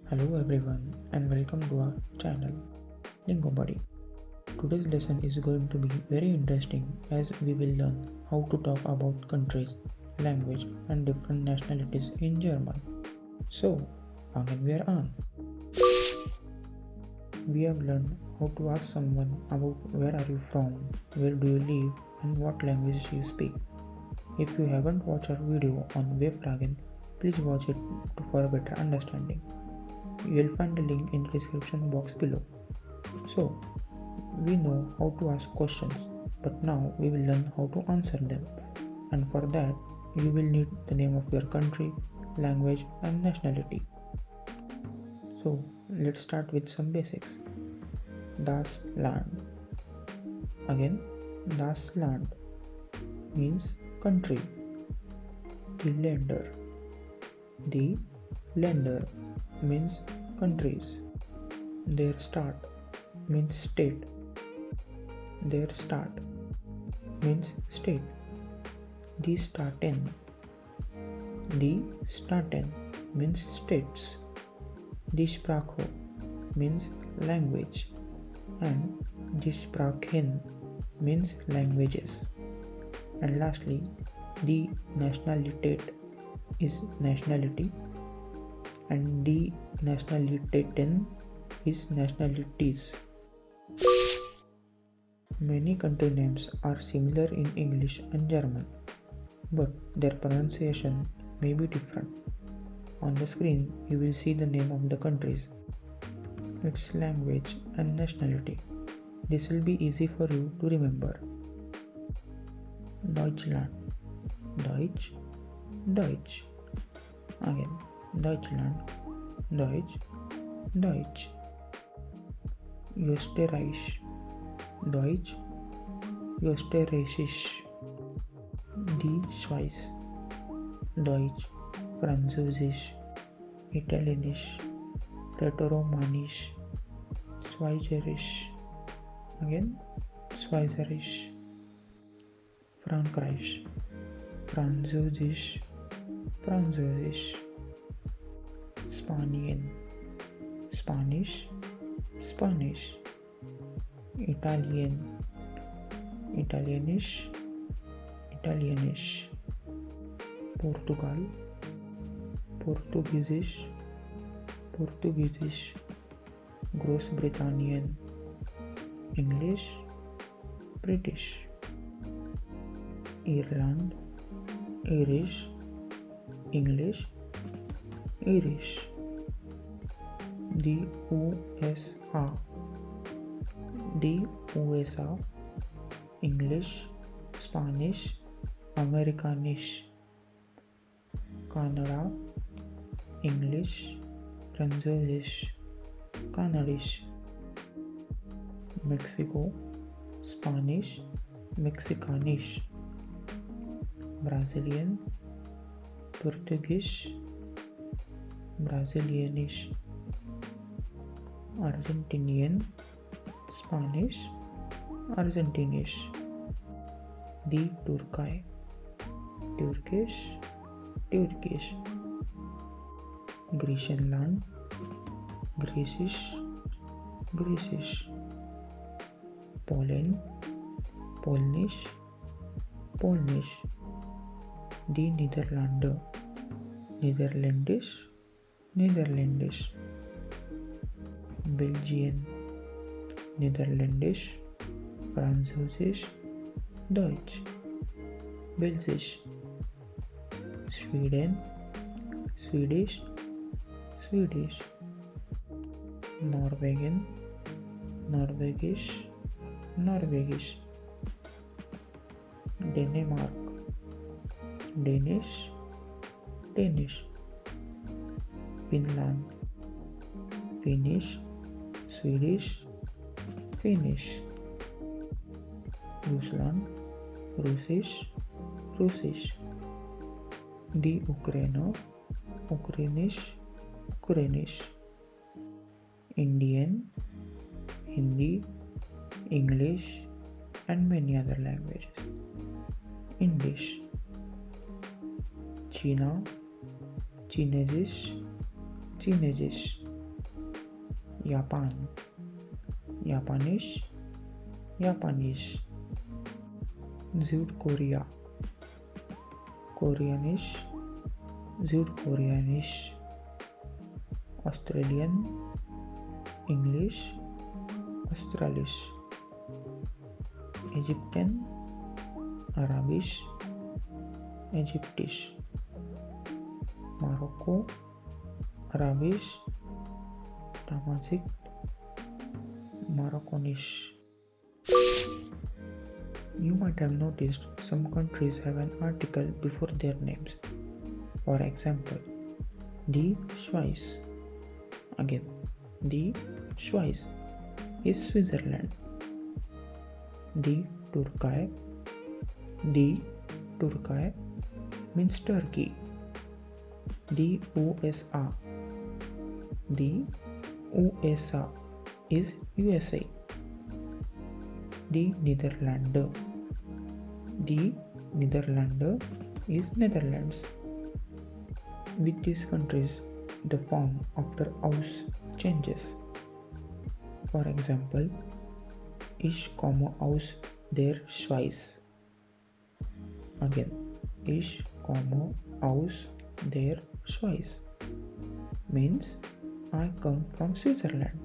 Hello everyone and welcome to our channel Lingo Buddy. Today's lesson is going to be very interesting as we will learn how to talk about countries, language and different nationalities in German. So, fangen wir an. We have learned how to ask someone about where are you from, where do you live and what language you speak. If you haven't watched our video on Welche Sprachen, please watch it for a better understanding. You will find the link in the description box below. So, we know how to ask questions, but now we will learn how to answer them. And for that, you will need the name of your country, language and nationality. So, let's start with some basics. Das Land. Again, das Land means country. Die Länder. The Länder means countries. Der Staat means state. Der Staat means state. Die Staaten. Die Staaten means states. Die Sprache means language. And die Sprachen means languages. And lastly, die Nationalität is nationality and the Nationalitäten is nationalities. Many country names are similar in English and German, but their pronunciation may be different. On the screen, you will see the name of the countries, its language and nationality. This will be easy for you to remember. Deutschland. Deutsch. Deutsch. Again, Deutschland. Deutsch. Deutsch. Österreich. Deutsch. Österreichisch. Die Schweiz. Deutsch. Französisch. Italienisch. Rätoromanisch. Schweizerisch. Again, Schweizerisch. Frankreich. Französisch. Französisch. Spanien. Spanish. Spanish. Italian. Italienisch. Italienisch. Portugal. Portugiesisch. Portugiesisch. Großbritannien. English. British. Ireland. Irish. English. Irish. The USA. The USA. English. Spanish. Americanish. Canada. English. Französisch. Canadisch. Mexico. Spanish. Mexicanisch. Brazilian. Portuguese. Brazilianisch. Argentinian. Spanish. Argentinisch. The Turkey. Turkish. Turkish. Griechenland. Griechisch. Griechisch. Poland. Polnisch. Polnisch. Die Niederlande. Niederländisch. Niederländisch. Belgien. Niederländisch. Französisch. Deutsch. Belgisch. Sweden. Swedish. Swedish. Norwegian. Norwegisch. Norwegisch. Denmark. Danish. Danish. Finland. Finnish. Swedish. Finnish. Rusland. Russisch. Russisch. The Ukraine. Ukrainisch. Ukrainisch. Indian. Hindi. English and many other languages. Indisch. China. Chinesisch. Chinesisch. Japan, Japanisch, Japanisch. Südkorea, Koreanisch, Südkoreanisch. Australian, English, Australisch. Egyptian, Arabisch, Egyptisch. Morocco, Arabisch, Tamazight, Moroccanisch. You might have noticed some countries have an article before their names. For example, die Schweiz. Again, die Schweiz is Switzerland. Die Türkei means Turkey. Die USA is USA. Die Niederlande is Netherlands. With these countries, the form after aus changes. For example, ich komme aus der Schweiz. Again, ich komme aus der Schweiz means I come from Switzerland.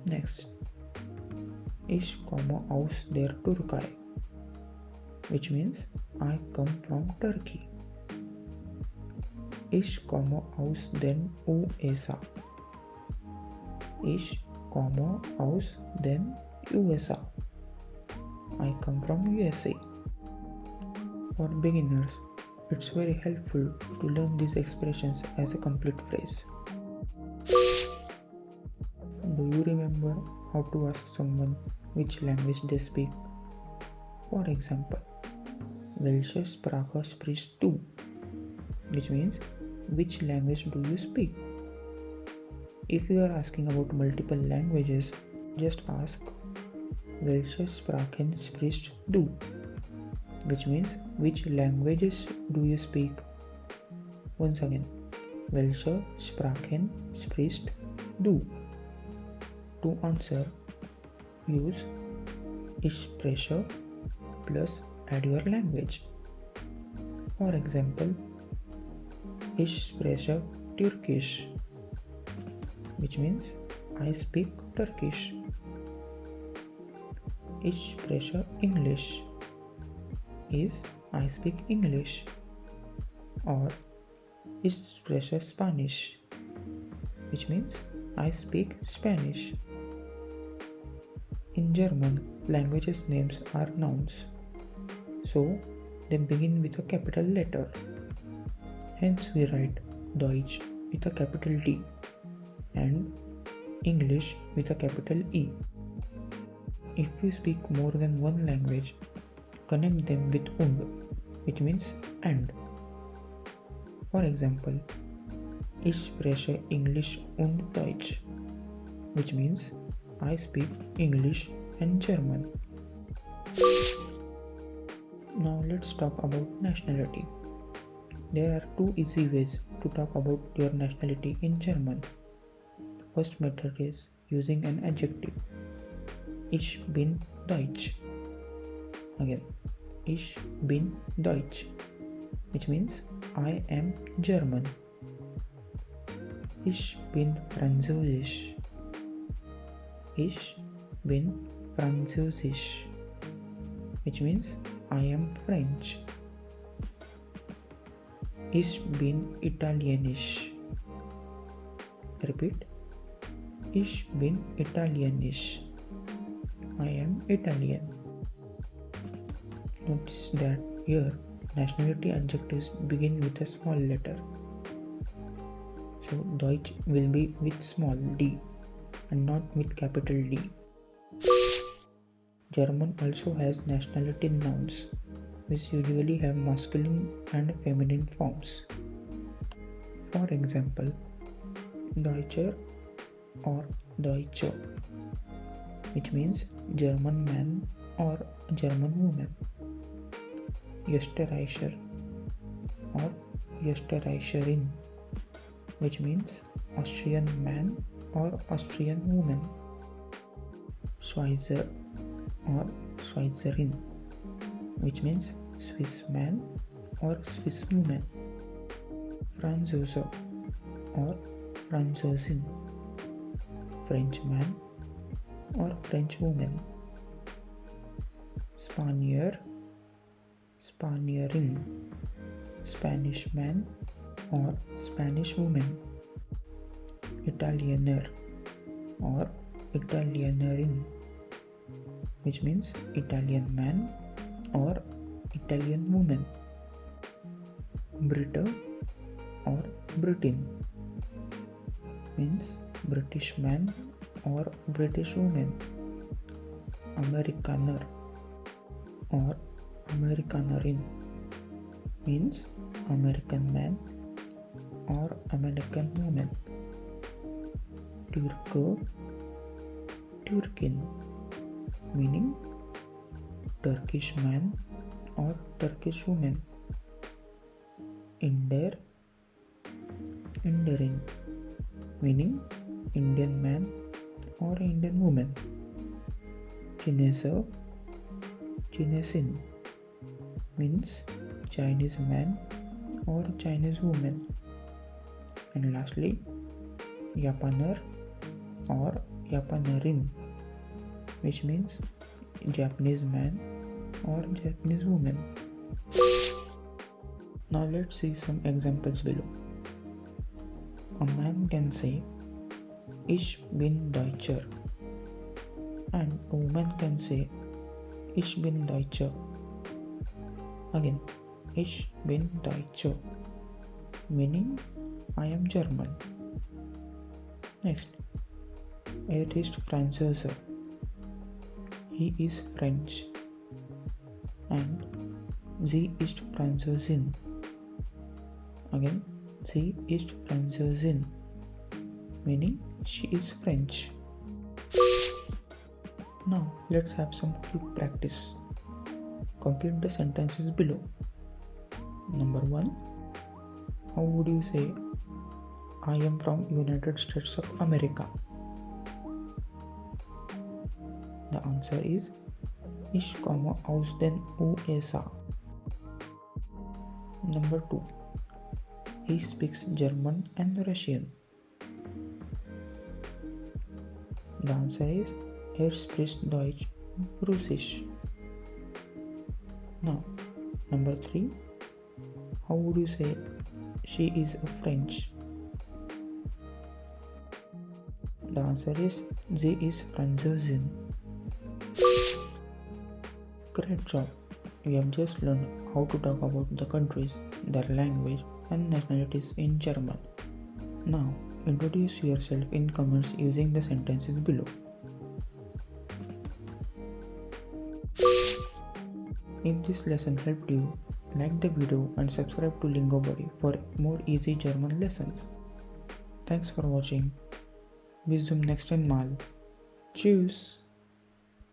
Next, ich komme aus der Türkei, which means I come from Turkey. Ich komme aus den USA. Ich komme aus den USA. I come from USA. For beginners, it's very helpful to learn these expressions as a complete phrase. Do you remember how to ask someone which language they speak? For example, Welche Sprache sprichst du? Which means, which language do you speak? If you are asking about multiple languages, just ask Welche Sprachen sprichst du? Which means, which languages do you speak? Once again, Welche Sprachen sprichst du? To answer, use ich spreche plus add your language. For example, ich spreche Türkisch, which means I speak Turkish. Ich spreche English is I speak English. Or ich spreche Spanish, which means I speak Spanish. In German, languages names are nouns, so they begin with a capital letter. Hence we write Deutsch with a capital D and English with a capital E. If you speak more than one language, connect them with und, which means and. For example, ich spreche English und Deutsch, which means I speak English and German. Now let's talk about nationality. There are two easy ways to talk about your nationality in German. The first method is using an adjective. Ich bin Deutsch. Again, ich bin Deutsch, which means I am German. Ich bin Französisch. Ich bin Französisch, which means I am French. Ich bin Italienisch. Repeat. Ich bin Italienisch. I am Italian. Notice that here nationality adjectives begin with a small letter. So Deutsch will be with small d and not with capital D. German also has nationality nouns, which usually have masculine and feminine forms. For example, Deutscher or Deutsche, which means German man or German woman. Österreicher or Österreicherin, which means Austrian man or Austrian woman, Schweizer or Schweizerin, which means Swiss man or Swiss woman, Franzose or Franzosin, French man or French woman, Spaniard, Spanierin, Spanish man or Spanish woman, Italiener or Italienerin, which means Italian man or Italian woman, Brite or Briton, means British man or British woman, Amerikaner or Amerikanerin, means American man or American woman, Türke, Türkin, meaning Turkish man or Turkish woman, Inder, Inderin, meaning Indian man or Indian woman, Chinese, Chinesin, means Chinese man or Chinese woman, and lastly Japaner or Japanerin, which means Japanese man or Japanese woman. Now let's see some examples below. A man can say Ich bin Deutscher, and a woman can say Ich bin Deutsche. Again, Ich bin Deutsche, meaning I am German. Next, er ist Franzose, he is French, and sie ist Französin. Again, sie ist Französin, meaning she is French. Now let's have some quick practice. Complete the sentences below. Number 1. How would you say I am from United States of America? The answer is Ich komme aus den USA. Number 2. He speaks German and Russian. The answer is sprichst Deutsch und Russisch. Now, number 3. How would you say she is a French? The answer is sie ist Französin. Great job! You have just learned how to talk about the countries, their language and nationalities in German. Now, introduce yourself in comments using the sentences below. If this lesson helped you, like the video and subscribe to Lingo Body for more easy German lessons. Thanks for watching. Bis zum nächsten Mal. Tschüss.